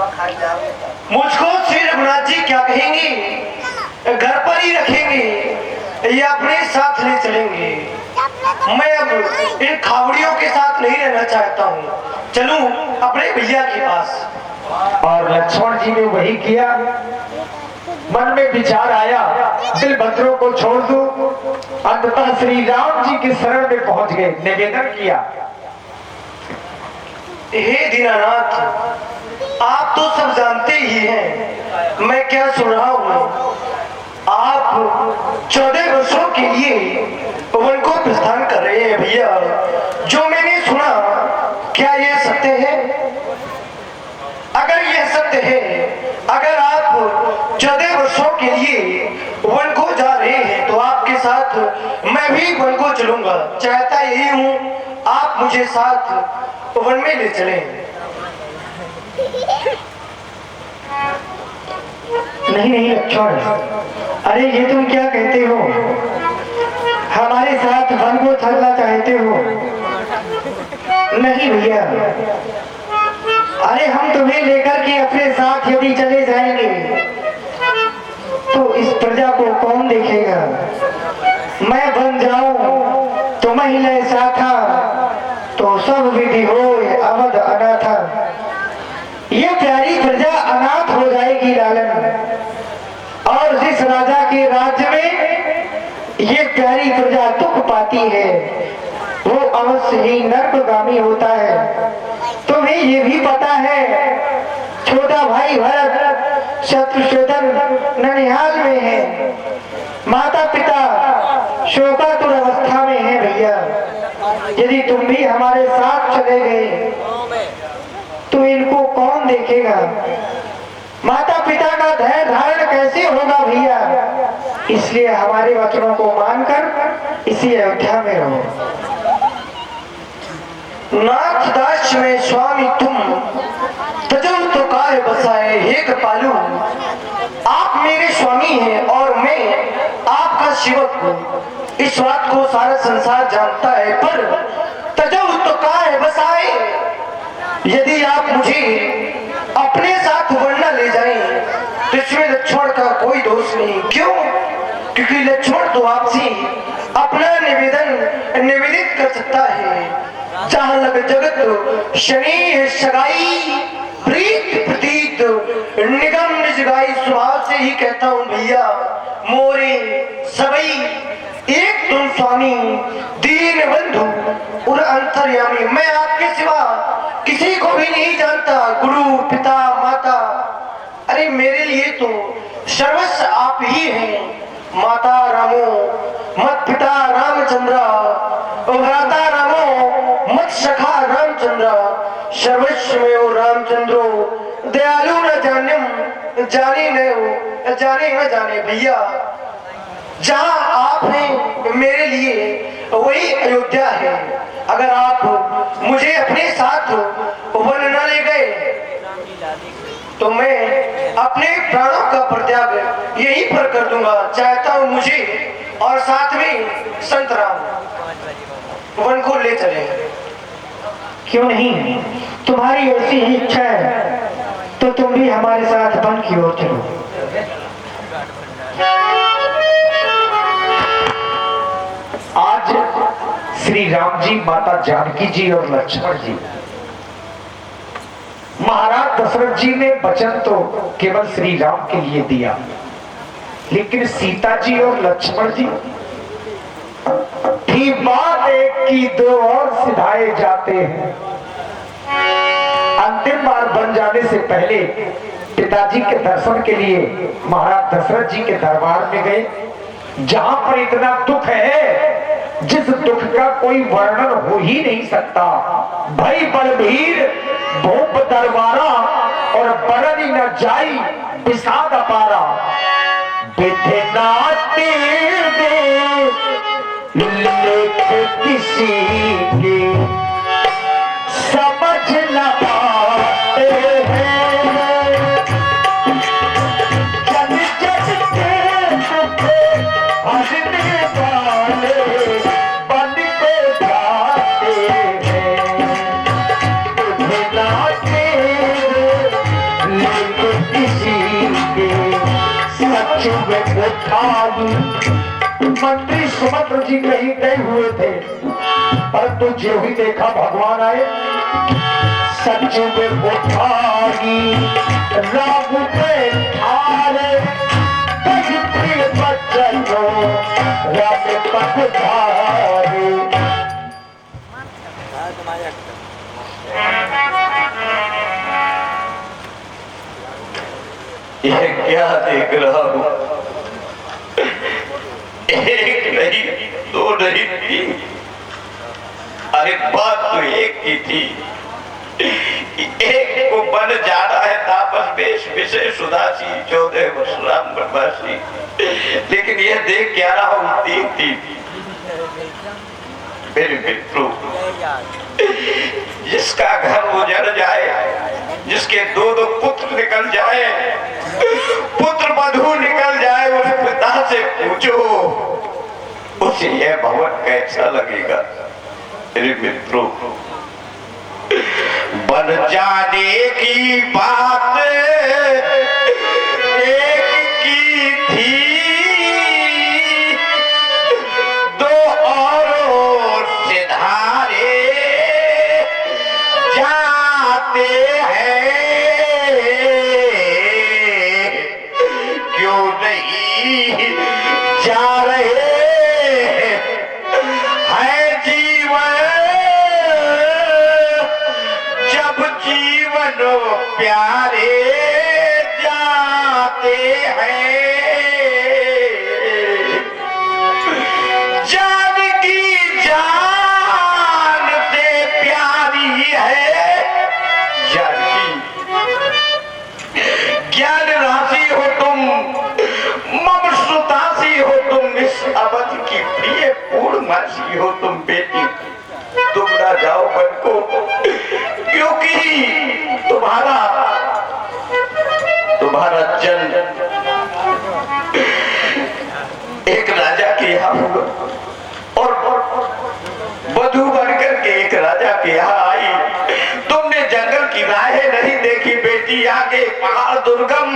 मुझको श्री रघुनाथ जी क्या कहेंगे, घर पर ही रखेंगे या अपने साथ ले चलेंगे? मैं अब इन खावड़ियों के साथ नहीं रहना चाहता हूँ, चलूं अपने भैया के पास। और लक्ष्मण जी ने वही किया। मन में विचार आया, बिलभद्रों को छोड़ दूं। अंततः श्री राम जी के शरण में पहुंच गए, निवेदन किया, हे दीनानाथ, आप तो सब जानते ही हैं मैं क्या सुन रहा हूँ। आप 14 वर्षों के लिए वन को प्रस्थान कर रहे हैं भैया। जो मैंने सुना, क्या यह सत्य है? अगर यह सत्य है, अगर आप 14 वर्षों के लिए वन को जा रहे हैं तो आपके साथ मैं भी वन को चलूंगा। चाहता यही हूँ आप मुझे साथ वन में ले चलें। नहीं नहीं लक्ष्मण, अरे ये तुम क्या कहते हो? हमारे साथ वन को चलना चाहते हो? नहीं भैया, अरे हम तुम्हें लेकर के अपने साथ यदि चले जाएंगे तो इस प्रजा को कौन देखेगा? मैं बन जाऊं तो महिला साथा, तो सब विधि हो अवध अनाथा। ये प्यारी प्रजा अनाथ हो जाएगी लालन, और जिस राजा के राज्य में ये प्यारी प्रजा दुख पाती है वो अवश्य ही नरकगामी होता है। तुम्हें ये भी पता है छोटा भाई भरत शत्रुशोधन ननिहाल में है, माता पिता शोकातुर अवस्था में है भैया। यदि तुम भी हमारे साथ चले गए तो इनको कौन देखेगा? माता पिता का धैर्य धारण कैसे होगा भैया? इसलिए हमारे वचनों को मानकर इसी अयोध्या में रहो। नाथ दास में स्वामी तुम, तजो तो काय बसाए हे कृपालु। आप मेरे स्वामी हैं और मैं आपका सेवक हूँ। इस बात को सारा संसार जानता है, पर तजो तो काय बसाए, यदि आप मुझे अपने साथ वन न ले जाएं तो इसमें लक्ष्मण का कोई दोष नहीं। क्यों? क्योंकि लक्ष्मण तो आपसे अपना निवेदन निवेदित कर सकता है। जहां लग जगत शनि सगाई, प्रीत प्रतीत निगम निजगाई। स्वभाव से ही कहता हूँ भैया, मोरे सबई एक तुम स्वामी, दीन बंधु और अंतर्यामी। मैं आपके सिवा किसी को भी नहीं जानता, गुरु पिता माता। अरे मेरे लिए तो सर्वस्व आप ही हैं। माता रामो मत पिता रामचंद्र, भ्राता रामो मत सखा रामचंद्र, सर्वस्व में हो रामचंद्रो, दयालु न जाने जाने न जाने भैया। जहां आप हैं मेरे लिए वही अयोध्या है। अगर आप मुझे अपने साथ वन न ले गए तो मैं अपने प्राणों का परित्याग यहीं पर कर दूंगा। चाहता हूं मुझे और साथ में संत राम वन को ले चले। क्यों नहीं? तुम्हारी ऐसी ही इच्छा है तो तुम भी हमारे साथ वन की ओर चलो। आज श्री राम जी, माता जानकी जी और लक्ष्मण जी, महाराज दशरथ जी ने वचन तो केवल श्री राम के लिए दिया, लेकिन सीता जी और लक्ष्मण जी की बात एक की दो और सिधाए जाते हैं। अंतिम बार बन जाने से पहले पिताजी के दर्शन के लिए महाराज दशरथ जी के दरबार में गए, जहां पर इतना दुख है जिस दुख का कोई वर्णन हो ही नहीं सकता। भई बलबीर भूप दरबारा और बरनी न जाई विषाद अपारा। विधि नाते लेख किसी के समझ न पाते हैं, जन जन के दुख हरने वाले बन के जाते हैं। विधि नाते सच्चू में उठाई। मंत्री सुमंत्र जी कहीं गए हुए थे, परंतु जो ही देखा भगवान आए, सच्चू में उठाई राम पे ठारे, कहीं प्रिय बच्चों राम पधारे। यह क्या देख रहा हूं? एक नहीं, दो नहीं, तीन। अरे बात तो एक ही थी। एक को बन जा रहा है तापस वेश विशेष उदासी 14 वर्ष राम वनवासी, लेकिन यह देख क्या रहा हूं? तीन तीन। मेरे मित्रों, जिसका घर उजड़ जाए, जिसके दो दो पुत्र निकल जाए, पुत्र बधू निकल जाए, उस पिता से पूछो उसे यह भवन कैसा लगेगा? मेरे मित्रों, बन जाने की बात एक की थी, दो और सिधारे जाते हैं, क्यों नहीं जा रहे हैं जीवन, जब जीवन प्यारे जाते हैं। जान की जान से प्यारी है जानकी, ज्ञान राशि हो तुम, मम सुतासी हो तुम, इस अवध की प्रिय पूर्णमासी हो तुम बेटी। तुम ना जाओ बन को, क्योंकि तुम्हारा जन्म एक राजा के यहाँ हुआ, और वधू बनकर के एक राजा के यहाँ आई। तुमने जंगल की राहें नहीं देखी बेटी, आगे पहाड़ दुर्गम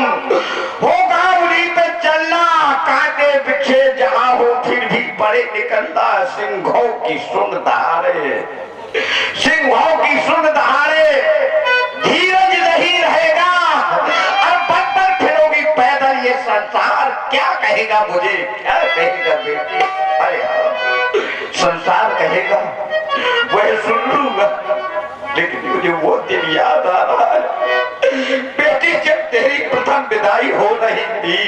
होगा, उन्हीं पे चलना, कांटे बिछे जहां हो फिर भी बड़े निकलना, सिंहों की सुन दहाड़े, सिंहों की सुन दहाड़े, धीरज नहीं रहेगा, और बदतर फिरोगी पैदल, ये संसार क्या कहेगा मुझे, क्या कहेगा बेटी? अरे हाँ, संसार कहेगा वह सुन लूंगा, लेकिन मुझे वो दिन याद आ रहा है बेटी, जब तेरी प्रथम विदाई हो रही थी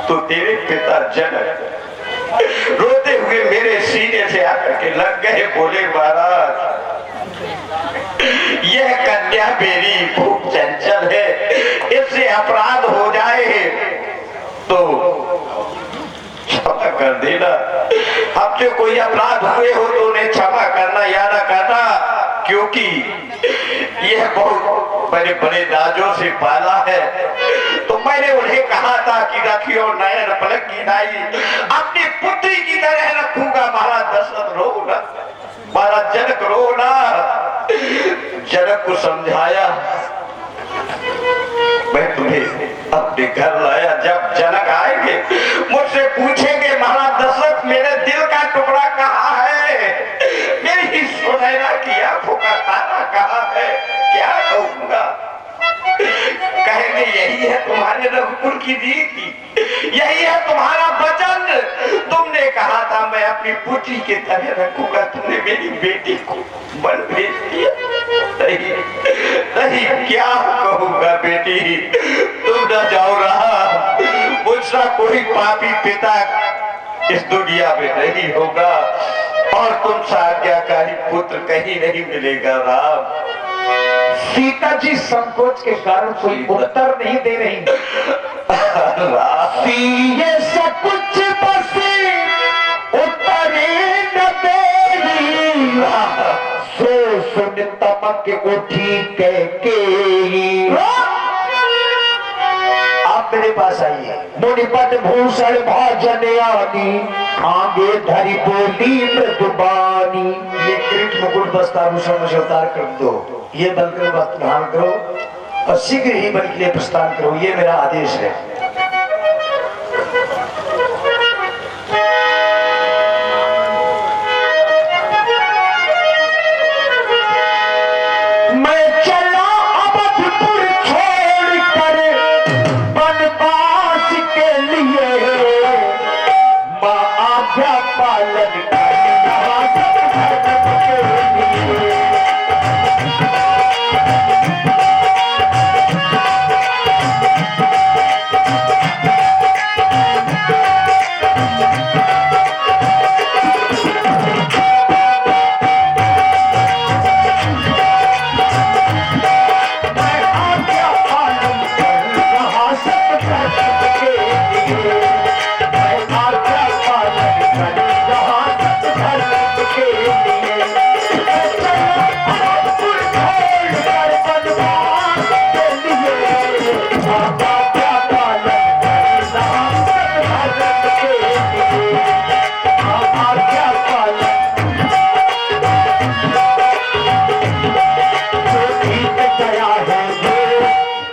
तो तेरे पिता जनक रोते हुए मेरे सीने से आकर के लग गए, बोले महाराज यह कन्या मेरी खूब चंचल है, इससे अपराध हो जाए तो क्षमा कर देना, हमसे कोई अपराध हुए हो तो उन्हें क्षमा करना या ना करना, क्योंकि यह बहुत बड़े बड़े दाजों से पाला है। तो मैंने उन्हें कहा था कि रखियो नयन पलक की नाई, अपनी पुत्री की तरह रखूंगा। महाराज दशरथ रो ना, महाराज जनक रो ना। जनक को समझाया, मैं तुम्हें अपने घर लाया, जब जनक आएंगे मुझसे पूछेंगे महाराज दशरथ मेरे दिल का टुकड़ा कहाँ है, मेरी सुनैना की आंखों का तारा कहाँ है, क्या कहूंगा? कहेंगे यही है तुम्हारे रघुकुल की रीति, यही है तुम्हारा वचन, तुमने कहा था मैं अपनी पुत्री की तरह रखूंगा, तुमने मेरी बेटी को बन भेज दिया। नहीं, नहीं, क्या कहूंगा बेटी, तुम न जाओ रहा, मुझसा कोई पापी पिता इस दुनिया में नहीं होगा, और तुमसा आज्ञाकारी पुत्र कहीं नहीं मिलेगा। राम, सीता जी संकोच के कारण कोई उत्तर नहीं दे रही। ये सब कुछ बस उत्तरे न देरी, सो सुन तमक उठी के आप मेरे पास आइए। मुनिपत भूषण भाजन आनी, आगे धरी बोली मृदुबानी। ये किरीट मुकुट वस्त्राभूषण मुझे उतार कर दो, ये बल करो, बात धारण करो और शीघ्र ही बल के लिए प्रस्थान करो, ये मेरा आदेश है।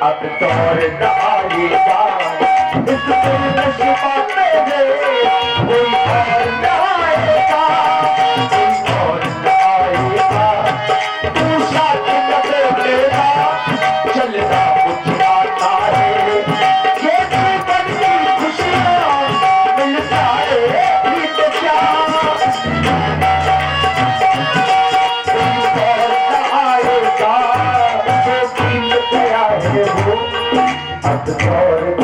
अब दौर न आएगा इस दिल में छिपाते हैं कोई और न आएगा कोई और न आएगा तू साथ न दे लेगा चलना मुझे आता है ये जीवन की खुशियाँ मिल जाए ही तो क्या कोई और न आएगा जो दिन गया है वो अब दौर